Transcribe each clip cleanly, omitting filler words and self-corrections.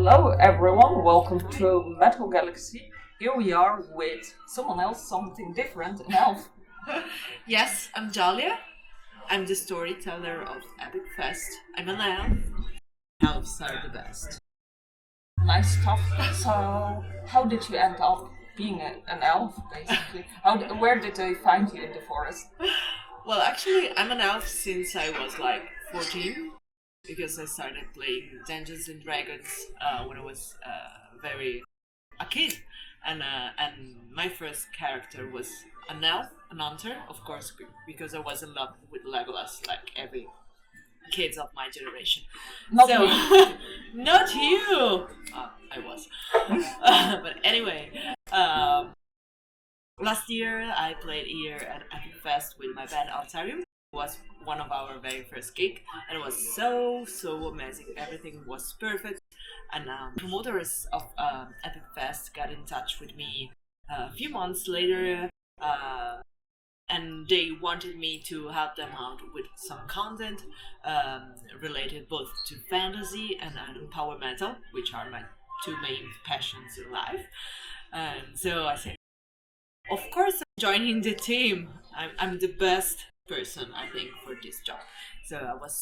Hello everyone, welcome to Metal Galaxy. Here we are with someone else, something different, an elf. Yes, I'm Dahlia. I'm the storyteller of EpicFest. I'm an elf. Elves are the best. Nice stuff. So, how did you end up being an elf, basically? Where did they find you in the forest? Well, actually, I'm an elf since I was like 14, because I started playing Dungeons and Dragons when I was a kid, and my first character was an elf, an hunter, of course, because I was in love with Legolas, like every kids of my generation. Not me. Not you. I was, but anyway. Last year I played here at EpicFest with my band Altario. It was one of our very first gig, and it was so amazing. Everything was perfect, and promoters of EpicFest got in touch with me a few months later, and they wanted me to help them out with some content related both to fantasy and power metal, which are my two main passions in life. And so I said, of course, I'm joining the team. I'm the best person, I think, for this job. So I was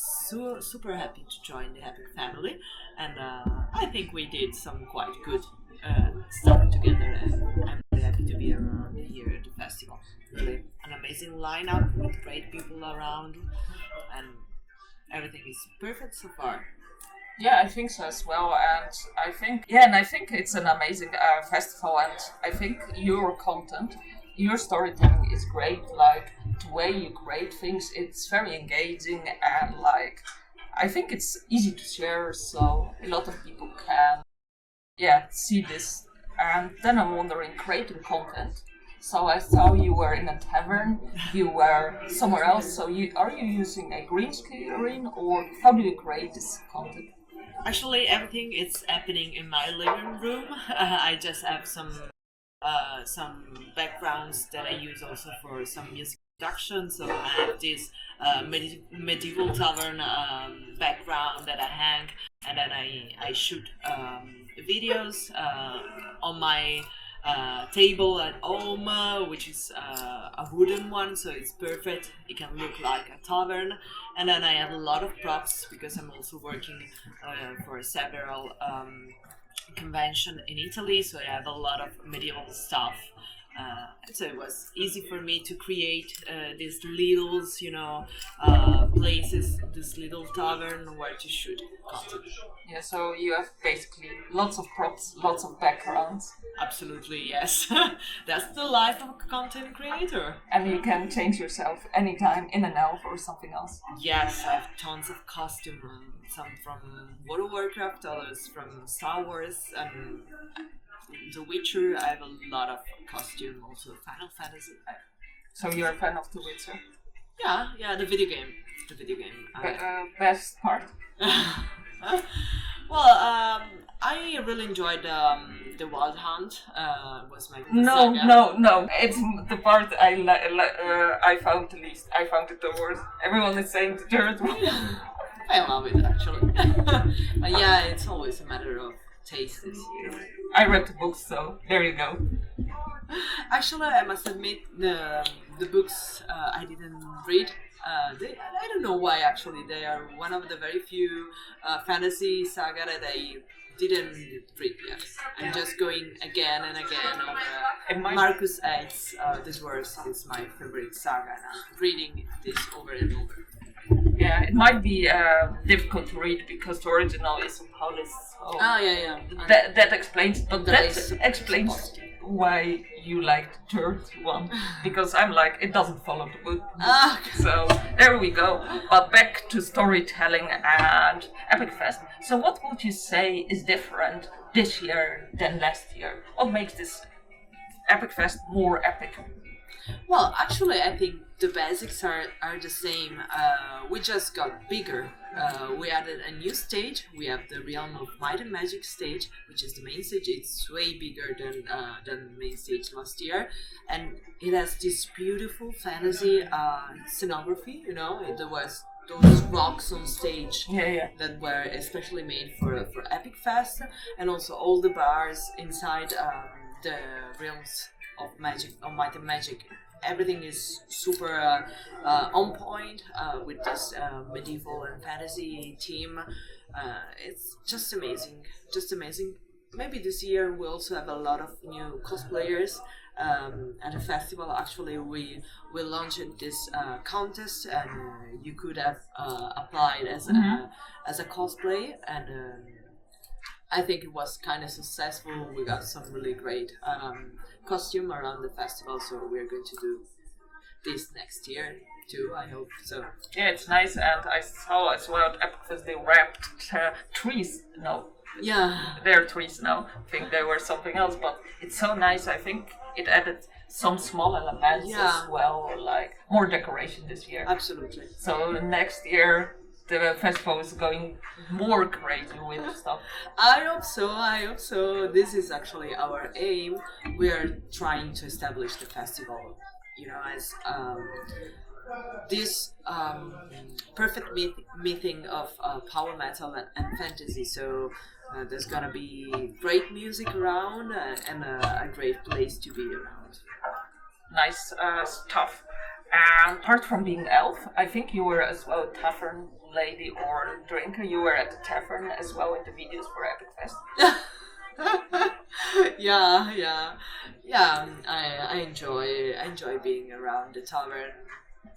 super happy to join the Epic family, and I think we did some quite good stuff together, and I'm really happy to be around here at the festival. Really an amazing lineup with great people around, and everything is perfect so far. Yeah, I think so as well, and I think it's an amazing festival, and I think your content, your storytelling is great. Like the way you create things, it's very engaging, and like I think it's easy to share, so a lot of people can, see this. And then I'm wondering, creating content. So I saw you were in a tavern, you were somewhere else. So are you using a green screen, or how do you create this content? Actually, everything is happening in my living room. I just have some backgrounds that I use also for some music production. So I have this medieval tavern background that I hang, and then I shoot videos on my table at home, which is a wooden one, so it's perfect. It can look like a tavern. And then I have a lot of props because I'm also working for several convention in Italy, so I have a lot of medieval stuff. So it was easy for me to create these little, places, this little tavern where to shoot content. Yeah, so you have basically lots of props, lots of backgrounds. Absolutely, yes. That's the life of a content creator. And you can change yourself anytime in an elf or something else. Yes, I have tons of costumes, some from World of Warcraft, others from Star Wars, and The Witcher. I have a lot of costume, also Final Fantasy. So you're a fan of The Witcher? Yeah, the video game. Best part? Well, I really enjoyed the Wild Hunt. Was my saga. No. It's the part I found the least. I found it the worst. Everyone is saying the third one. I love it actually. Yeah, it's always a matter of taste this year. I read the books, so there you go. Actually, I must admit the books I didn't read. I don't know why. Actually, they are one of the very few fantasy saga that I didn't read yet. I'm just going again and again over Marcus Aid's This Verse is my favorite saga, and I'm reading this over and over. Yeah, it might be difficult to read because the original is in Polish. So yeah. That explains, but that explains why you like the third one, because I'm like, it doesn't follow the book. So there we go. But back to storytelling and EpicFest. So what would you say is different this year than last year? What makes this EpicFest more epic? Well, actually, I think the basics are the same. We just got bigger. We added a new stage. We have the Realm of Might and Magic stage, which is the main stage. It's way bigger than the main stage last year, and it has this beautiful fantasy scenography. There was those rocks on stage Yeah. that were especially made for EpicFest, and also all the bars inside the realms of magic, of might and magic. Everything is super on point with this medieval and fantasy theme. It's just amazing, just amazing. Maybe this year we also have a lot of new cosplayers at the festival. Actually, we launched this contest, and you could have applied as a cosplay, and I think it was kind of successful. We got some really great costume around the festival, so we're going to do this next year too. I hope so. Yeah, it's nice, and I saw as well at EpicFest they wrapped trees. No, Yeah. they're trees now. I think they were something else, but it's so nice. I think it added some small elements Yeah. as well, like more decoration this year. Absolutely. So next year the festival is going more crazy with stuff. I hope so. I hope so. This is actually our aim. We are trying to establish the festival, as this perfect meeting of power metal and fantasy. So there's gonna be great music around and a great place to be around. Nice stuff. And apart from being elf, I think you were as well a tavern lady or drinker. You were at the tavern as well in the videos for EpicFest. Yeah. I enjoy being around the tavern.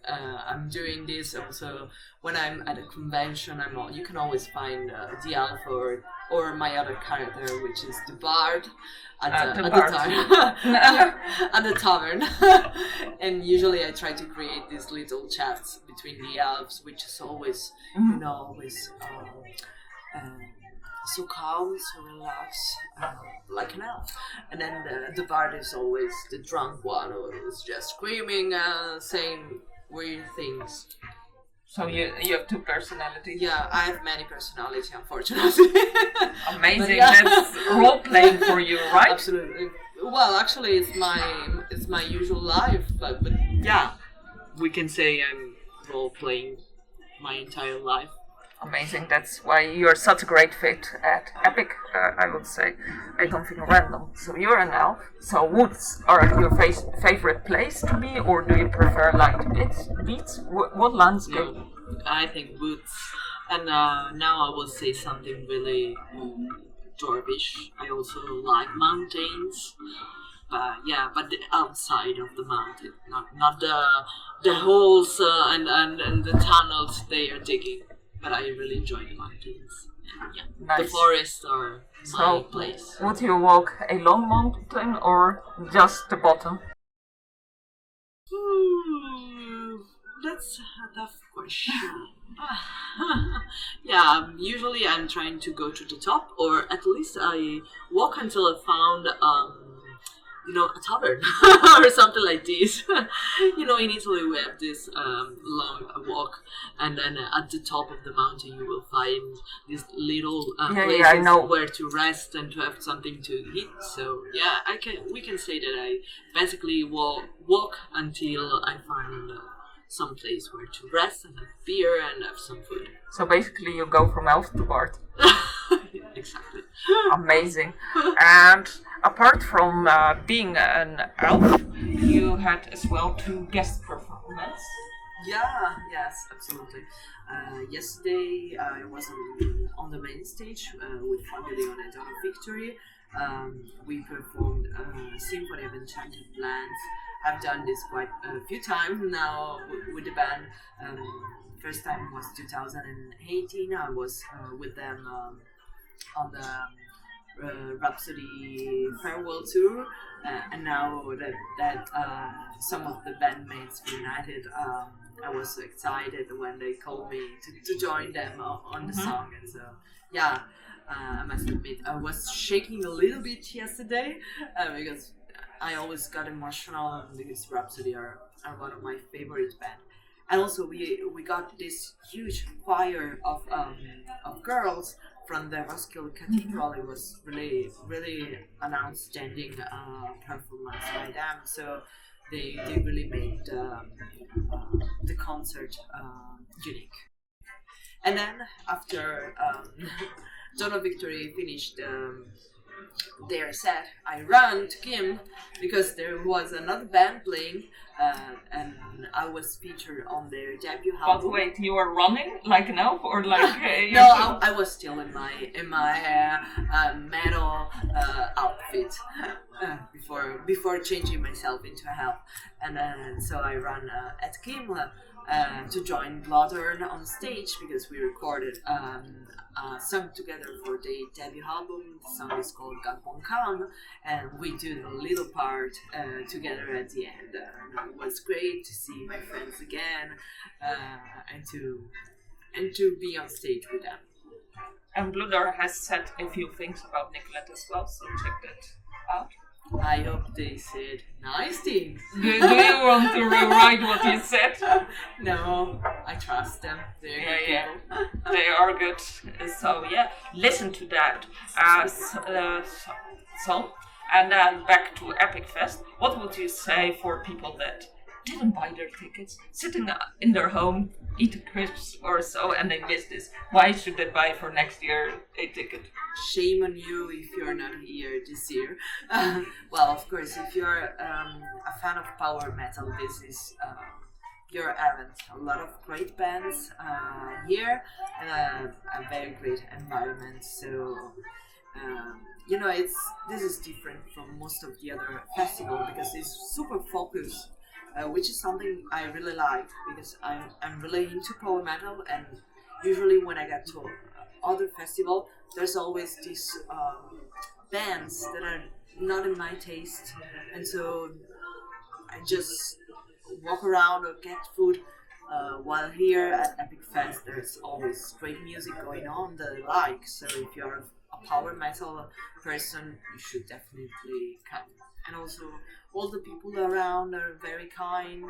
I'm doing this also when I'm at a convention. You can always find the elf or my other character, which is the bard at the tavern. And usually I try to create these little chats between the elves, which is always so calm, so relaxed, like an elf. And then the bard is always the drunk one who is just screaming, saying weird things. So you have two personalities. Yeah, I have many personalities, unfortunately. Amazing. Yeah. That's role playing for you, right? Absolutely. Well, actually, it's my usual life, but yeah, we can say I'm role playing my entire life. Amazing. That's why you're such a great fit at Epic. I would say. I don't think random. So you're an elf. So woods are your favorite place to be, or do you prefer like beats? What landscape? No, I think woods. And now I will say something really dwarvish. I also like mountains. But the outside of the mountain, not the holes and the tunnels they are digging. But I really enjoy the mountains. Yeah. Nice. The forests are my place. Would you walk a long mountain or just the bottom? That's a tough question. Yeah, usually I'm trying to go to the top, or at least I walk until I found a tavern or something like this. In Italy we have this long walk, and then at the top of the mountain you will find these little places where to rest and to have something to eat. So yeah, we can say that I basically walk until I find some place where to rest and have beer and have some food. So basically you go from elf to bard. Exactly. Amazing. And apart from being an elf, you had as well 2 guest performances. Yeah, yes, absolutely. Yesterday I was on the main stage with Fabio and Dawn of Victory. We performed Symphony of Enchanted Lands. I've done this quite a few times now with the band. First time was 2018. I was with them on the Rhapsody farewell tour, and now that some of the bandmates reunited, I was so excited when they called me to join them on the song, and so yeah, I must admit I was shaking a little bit yesterday because I always got emotional because Rhapsody are one of my favorite bands. And also we got this huge choir of girls from the Roskilde Cathedral. It was really, really an outstanding performance by them. So they really made the concert unique. And then after Dawn of Victory finished their set, I ran to Kim because there was another band playing, and I was featured on their debut album. But wait, you were running like an elf, or like no, I was still in my metal outfit before changing myself into a elf, and so I ran at Kim to join Bloodorn on stage because we recorded a song together for the debut album. The song is called God Won't Come, and we do the little part together at the end. It was great to see my friends again and to be on stage with them. And Bloodorn has said a few things about Nicolette as well, so check that out. I hope they said nice things. Do you want to rewrite what you said? No, I trust them. They're good people. They are good. So yeah, listen to that song. And then back to EpicFest. What would you say for people that didn't buy their tickets, sitting in their home, eating crisps or so, and they miss this? Why should they buy for next year a ticket? Shame on you if you're not here this year. Well, of course, if you're a fan of power metal, this is your event. A lot of great bands here and a very great environment. So this is different from most of the other festivals because it's super focused. Which is something I really like because I'm really into power metal, and usually when I get to other festival, there's always these bands that are not in my taste, and so I just walk around or get food. While here at EpicFest, there's always great music going on that I like. So if you're a power metal person, you should definitely come. And also, all the people around are very kind.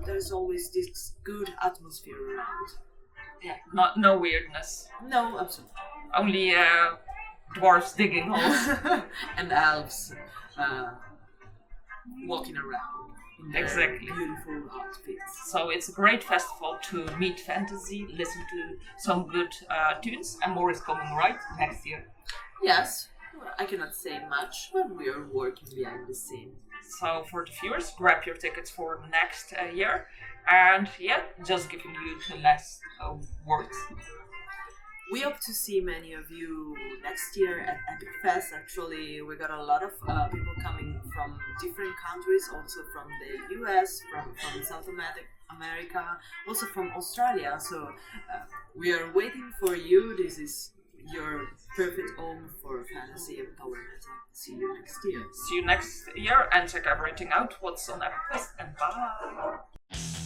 There's always this good atmosphere around. Yeah, no weirdness. No, absolutely. Only dwarves digging holes. And elves walking around in their beautiful outfits. So it's a great festival to meet fantasy, listen to some good tunes, and more is coming right next year. Yes. I cannot say much, but we are working behind the scenes. So for the viewers, grab your tickets for next year. And yeah, just giving you the last words. We hope to see many of you next year at EpicFest. Actually, we got a lot of people coming from different countries, also from the US, from South America, also from Australia. So we are waiting for you. This is your perfect home for fantasy and power metal. See you next year. See you next year, and check everything out what's on EpicFest, and bye!